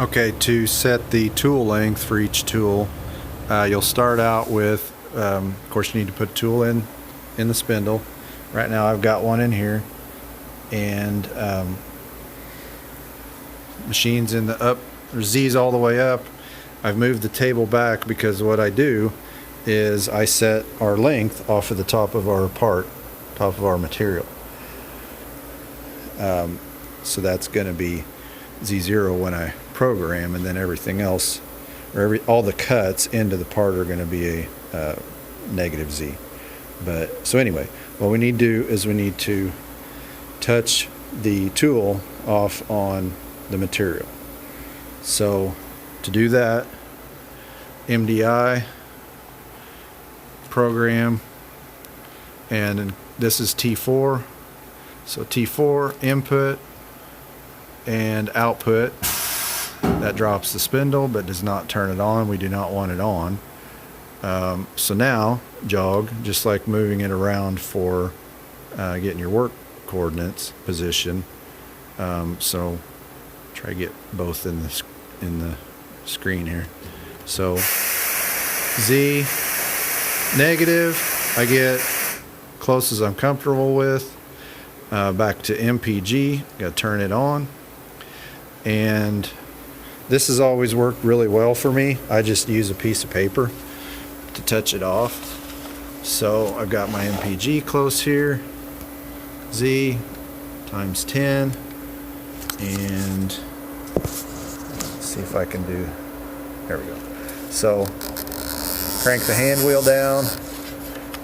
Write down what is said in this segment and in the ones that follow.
Okay, to set the tool length for each tool, you'll start out with, of course you need to put a tool in the spindle. Right now I've got one in here, and machine's in the up, or Z's all the way up. I've moved the table back because what I do is I set our length off of the top of our part, top of our material. So that's going to be Z0 when I program, and then everything else, or all the cuts into the part are going to be a negative Z. But so anyway, what we need to do is we need to touch the tool off on the material. So to do that, MDI program, and this is T4. So T4 input and output. That drops the spindle but does not turn it on. We do not want it on. So now jog, just like moving it around for getting your work coordinates position. So try to get both in the screen here. So Z negative, I get close as I'm comfortable with. Back to MPG, got to turn it on. And this has always worked really well for me. I just use a piece of paper to touch it off. So I've got my MPG close here. Z times 10. And let's see if I can do, there we go. So crank the hand wheel down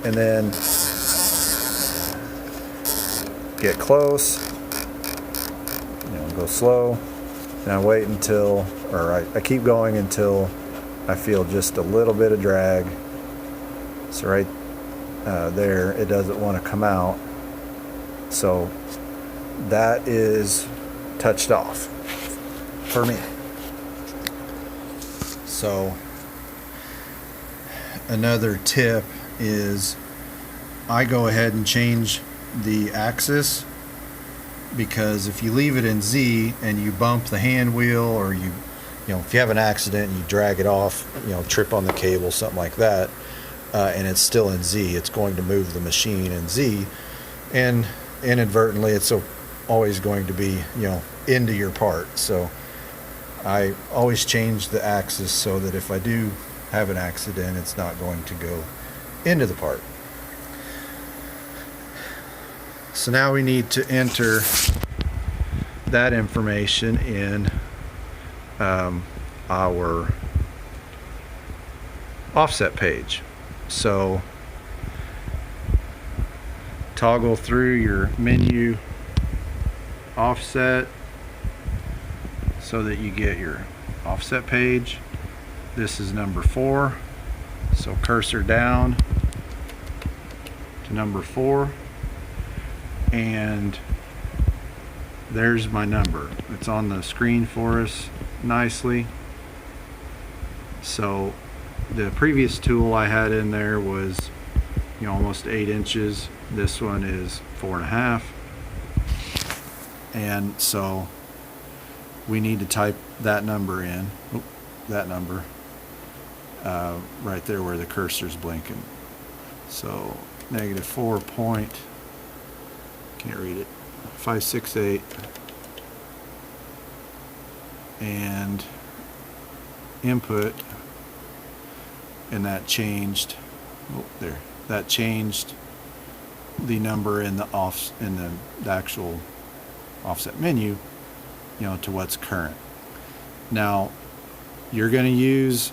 and then get close, go slow, and I wait until, or I keep going until I feel just a little bit of drag. So right there, it doesn't want to come out. So that is touched off for me. So another tip is I go ahead and change the axis, because if you leave it in Z and you bump the hand wheel, or you know, if you have an accident and you drag it off, trip on the cable, something like that, and it's still in Z, it's going to move the machine in Z, and inadvertently it's always going to be, into your part. So I always change the axis so that if I do have an accident, it's not going to go into the part. So now we need to enter that information in our offset page. So toggle through your menu offset so that you get your offset page. This is number 4. So cursor down to number 4. And there's my number. It's on the screen for us nicely. So the previous tool I had in there was almost 8 inches. This one is 4.5. And so we need to type that number in. That number right there where the cursor's blinking. So -4 point, can't read it, 568, and input, and that changed, that changed the number in the the actual offset menu, to what's current. Now you're going to use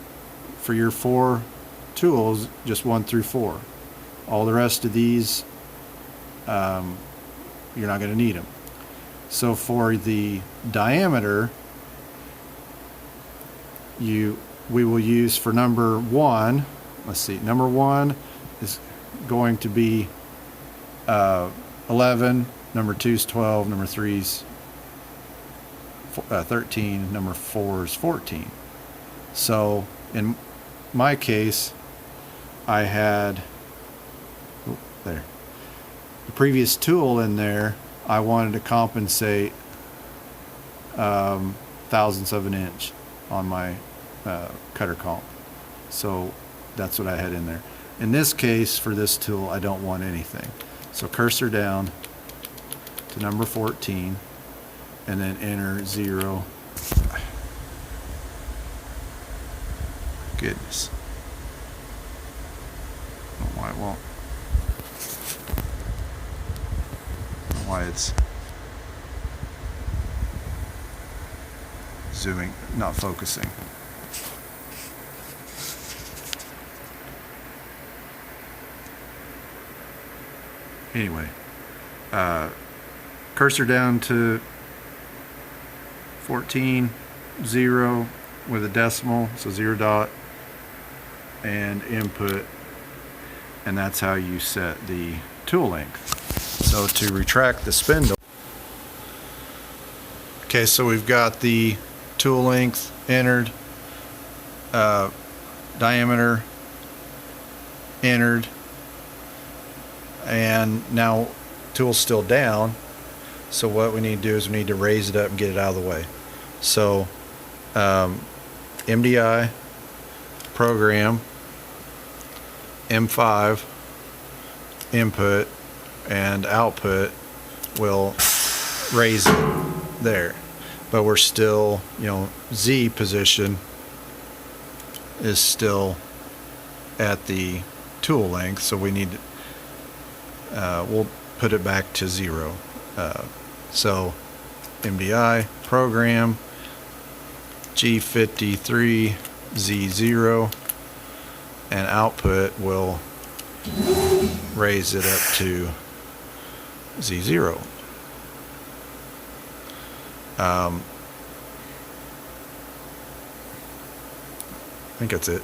for your 4 tools just 1 through 4. All the rest of these you're not going to need them. So for the diameter, we will use for number 1, let's see, number 1 is going to be 11, number 2 is 12, number 3 is 13, number 4 is 14. So in my case, I had the previous tool in there. I wanted to compensate thousandths of an inch on my cutter comp. So that's what I had in there. In this case, for this tool, I don't want anything. So cursor down to number 14 and then enter 0. Goodness. I don't know why it won't. I don't know why it's zooming, not focusing. Anyway, cursor down to 14, 0 with a decimal, so 0 dot, and input, and that's how you set the tool length. So to retract the spindle, okay, so we've got the tool length entered, diameter entered, and now tool's still down, so what we need to do is we need to raise it up and get it out of the way. So MDI, program, M5, input, and output will raise it there, but we're still, you know, Z position is still at the tool length, so we need we'll put it back to 0. So MDI, program, G53, Z0, and output will raise it up to Z0. I think that's it.